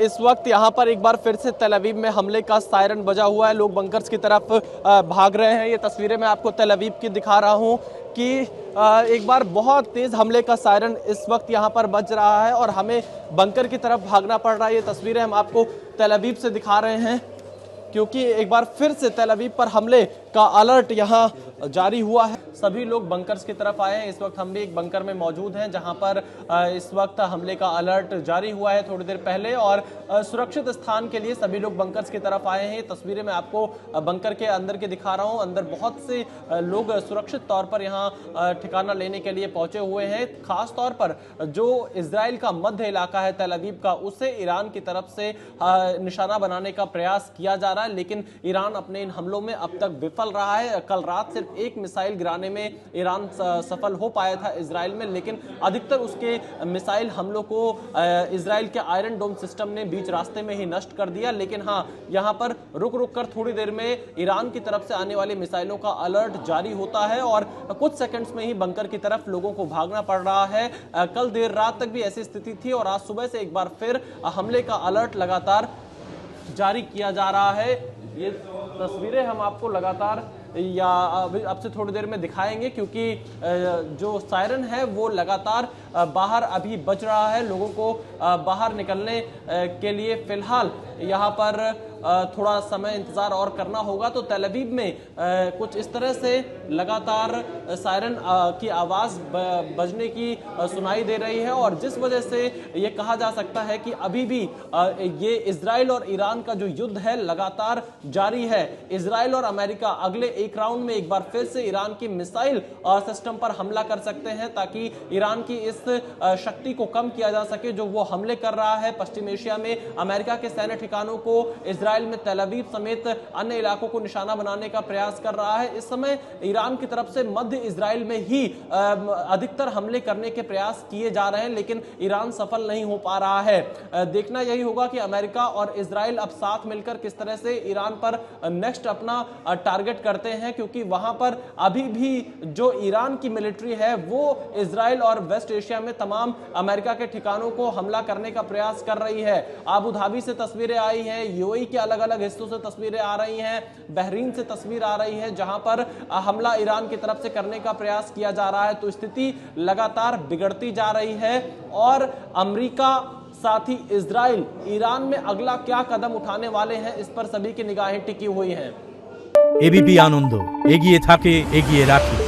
इस वक्त यहाँ पर एक बार फिर से तेल अवीव में हमले का सायरन बजा हुआ है। लोग बंकर्स की तरफ भाग रहे हैं। ये तस्वीरें मैं आपको तेल अवीव की दिखा रहा हूँ कि एक बार बहुत तेज हमले का सायरन इस वक्त यहाँ पर बज रहा है और हमें बंकर की तरफ भागना पड़ रहा है। ये तस्वीरें हम आपको तेल अवीव से दिखा रहे हैं क्योंकि एक बार फिर से तेल अवीव पर हमले का अलर्ट यहाँ जारी हुआ है। सभी लोग बंकर्स की तरफ आए हैं। इस वक्त हम भी एक बंकर में मौजूद हैं जहां पर इस वक्त हमले का अलर्ट जारी हुआ है थोड़ी देर पहले और सुरक्षित स्थान के लिए सभी लोग बंकर्स की तरफ आए हैं। तस्वीरें मैं आपको बंकर के अंदर की दिखा रहा हूं। अंदर बहुत से लोग सुरक्षित तौर पर यहाँ ठिकाना लेने के लिए पहुंचे हुए हैं। खास तौर पर जो इजराइल का मध्य इलाका है तेल अवीव का, उसे ईरान की तरफ से निशाना बनाने का प्रयास किया जा रहा है, लेकिन ईरान अपने इन हमलों में अब तक विफल रहा है। कल रात सिर्फ एक मिसाइल गिराने में ईरान सफल हो पाया था इजराइल में, लेकिन अधिकतर उसके मिसाइल हमलों को इजराइल के आयरन डोम सिस्टम ने बीच रास्ते में ही नष्ट कर दिया। लेकिन हाँ, यहाँ पर रुक रुक कर थोड़ी देर में ईरान की तरफ से आने वाली मिसाइलों का अलर्ट जारी होता है और कुछ सेकंड्स में ही बंकर की तरफ लोगों को भागना पड़ रहा है। कल देर रात तक भी ऐसी स्थिति थी और आज सुबह से एक बार फिर हमले का अलर्ट लगातार जारी किया जा रहा है। ये तस्वीरें हम आपको लगातार या अब से थोड़ी देर में दिखाएंगे क्योंकि जो सायरन है वो लगातार बाहर अभी बज रहा है। लोगों को बाहर निकलने के लिए फिलहाल यहाँ पर थोड़ा समय इंतजार और करना होगा। तो तेल अवीव में कुछ इस तरह से लगातार सायरन की आवाज बजने की सुनाई दे रही है और जिस वजह से ये कहा जा सकता है कि अभी भी ये इजराइल और ईरान का जो युद्ध है लगातार जारी है। इजराइल और अमेरिका अगले एक राउंड में एक बार फिर से ईरान की मिसाइल सिस्टम पर हमला कर सकते हैं ताकि ईरान की इस शक्ति को कम किया जा सके जो वो हमले कर रहा है। पश्चिम एशिया में अमेरिका के सैन्य ठिकानों को इजराइल में तेल अवीव समेत अन्य इलाकों को निशाना बनाने का प्रयास कर रहा है। इस समय ईरान की तरफ से मध्य इजराइल में ही अधिकतर हमले करने के प्रयास किए जा रहे हैं, लेकिन ईरान सफल नहीं हो पा रहा है। देखना यही होगा कि अमेरिका और इजराइल अब साथ मिलकर किस तरह से ईरान पर नेक्स्ट अपना टारगेट करते हैं, क्योंकि वहां पर अभी भी जो ईरान की मिलिट्री है वो इजराइल और वेस्ट एशिया में तमाम अमेरिका के ठिकानों को हमला करने का प्रयास कर रही है। अबू धाबी से तस्वीरें आई हैं, यूएई के अलग अलग हिस्सों से तस्वीरें आ रही हैं, बहरीन से तस्वीर आ रही है जहां पर हमला ईरान की तरफ से करने का प्रयास किया जा रहा है। तो स्थिति लगातार बिगड़ती जा रही है और अमेरिका साथ ही इजराइल ईरान में अगला क्या कदम उठाने वाले हैं इस पर सभी की निगाहें टिकी हुई हैं। एबीपी आनंद एगिए थाके एगिए राखे।